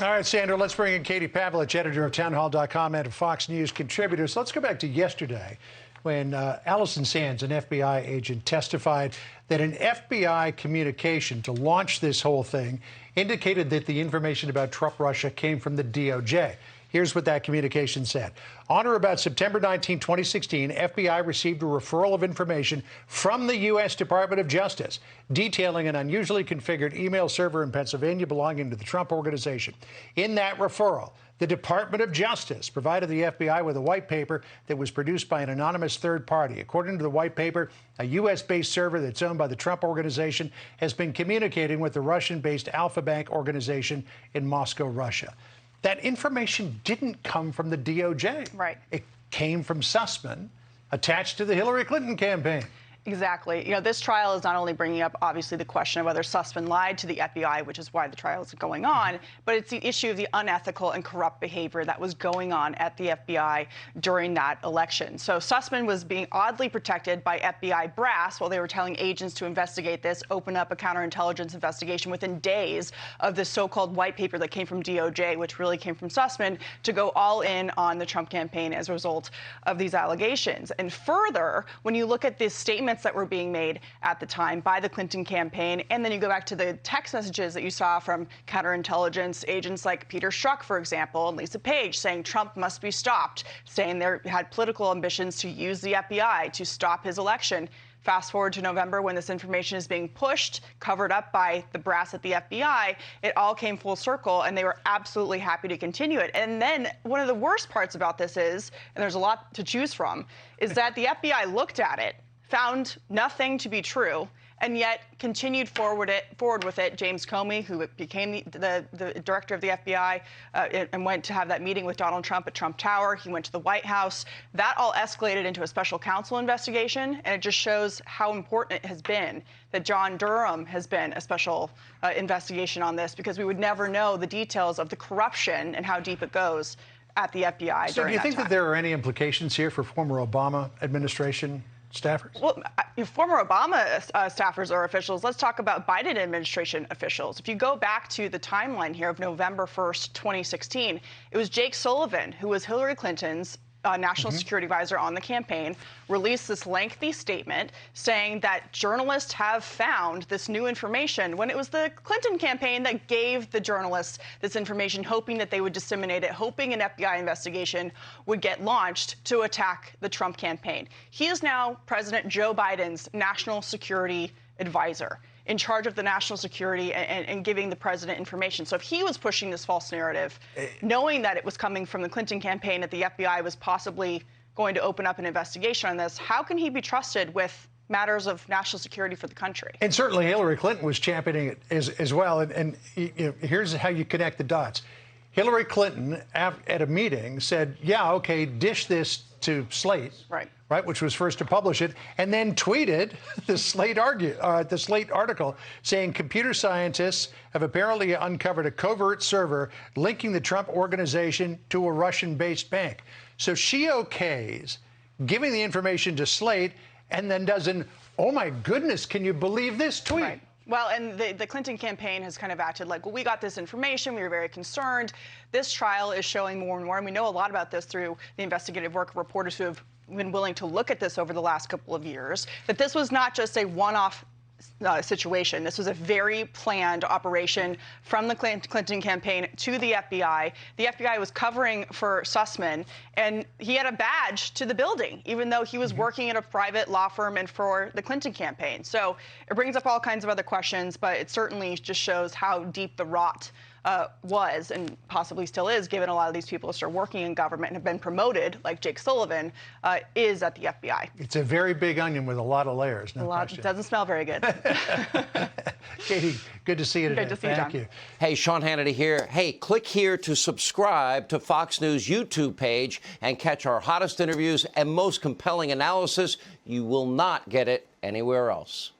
All right, Sandra, let's bring in Katie Pavlich, editor of townhall.com and a Fox News contributor. So let's go back to yesterday when Allison Sands, an FBI agent, testified that an FBI communication to launch this whole thing indicated that the information about Trump Russia came from the DOJ. Here's what that communication said. On or about September 19, 2016, FBI received a referral of information from the U.S. Department of Justice detailing an unusually configured email server in Pennsylvania belonging to the Trump Organization. In that referral, the Department of Justice provided the FBI with a white paper that was produced by an anonymous third party. According to the white paper, a U.S.-based server that's owned by the Trump Organization has been communicating with the Russian-based Alfa Bank organization in Moscow, Russia. That information didn't come from the DOJ. Right. It came from Sussmann, attached to the Hillary Clinton campaign. Exactly. You know, this trial is not only bringing up, obviously, the question of whether Sussmann lied to the FBI, which is why the trial is going on, but it's the issue of the unethical and corrupt behavior that was going on at the FBI during that election. So Sussmann was being oddly protected by FBI brass while they were telling agents to investigate this, open up a counterintelligence investigation within days of this so-called white paper that came from DOJ, which really came from Sussmann, to go all in on the Trump campaign as a result of these allegations. And further, when you look at the statements that were being made at the time by the Clinton campaign, and then you go back to the text messages that you saw from counterintelligence agents like Peter Strzok, for example, and Lisa Page, saying Trump must be stopped, saying they had political ambitions to use the FBI to stop his election. Fast forward to November when this information is being pushed, covered up by the brass at the FBI, it all came full circle, and they were absolutely happy to continue it. And then one of the worst parts about this is, and there's a lot to choose from, is that the FBI looked at it, found nothing to be true, and yet continued forward with it. James Comey, who became the director of the FBI, and went to have that meeting with Donald Trump at Trump Tower. He went to the White House. That all escalated into a special counsel investigation, and it just shows how important it has been that John Durham has been a special investigation on this, because we would never know the details of the corruption and how deep it goes at the FBI. So do you think that there are any implications here for former Obama administration staffers? Well, former Obama staffers or officials, let's talk about Biden administration officials. If you go back to the timeline here of November 1st, 2016, it was Jake Sullivan, who was Hillary Clinton's national security advisor on the campaign, released this lengthy statement saying that journalists have found this new information, when it was the Clinton campaign that gave the journalists this information, hoping that they would disseminate it, hoping an FBI investigation would get launched to attack the Trump campaign. He is now President Joe Biden's national security advisor, in charge of the national security and giving the president information. So if he was pushing this false narrative, knowing that it was coming from the Clinton campaign, that the FBI was possibly going to open up an investigation on this, how can he be trusted with matters of national security for the country? And certainly Hillary Clinton was championing it as well. And you know, here's how you connect the dots. Hillary Clinton, at a meeting, said, yeah, okay, dish this to Slate, right, which was first to publish it, and then tweeted the Slate article saying computer scientists have apparently uncovered a covert server linking the Trump Organization to a Russian-based bank. So she okays giving the information to Slate and then does an, oh my goodness, can you believe this tweet? Right. Well, and the Clinton campaign has kind of acted like, well, we got this information, we were very concerned. This trial is showing more and more, and we know a lot about this through the investigative work of reporters who have been willing to look at this over the last couple of years, that this was not just a one-off situation. This was a very planned operation from the Clinton campaign to the FBI. The FBI was covering for Sussmann, and he had a badge to the building, even though he was working at a private law firm and for the Clinton campaign. So it brings up all kinds of other questions, but it certainly just shows how deep the rot was, and possibly still is, given a lot of these people who are working in government and have been promoted, like Jake Sullivan, is at the FBI. It's a very big onion with a lot of layers. No question. It doesn't smell very good. Katie, good to see you today. Good to see you, John. Thank you. Hey, Sean Hannity here. Hey, click here to subscribe to Fox News YouTube page and catch our hottest interviews and most compelling analysis. You will not get it anywhere else.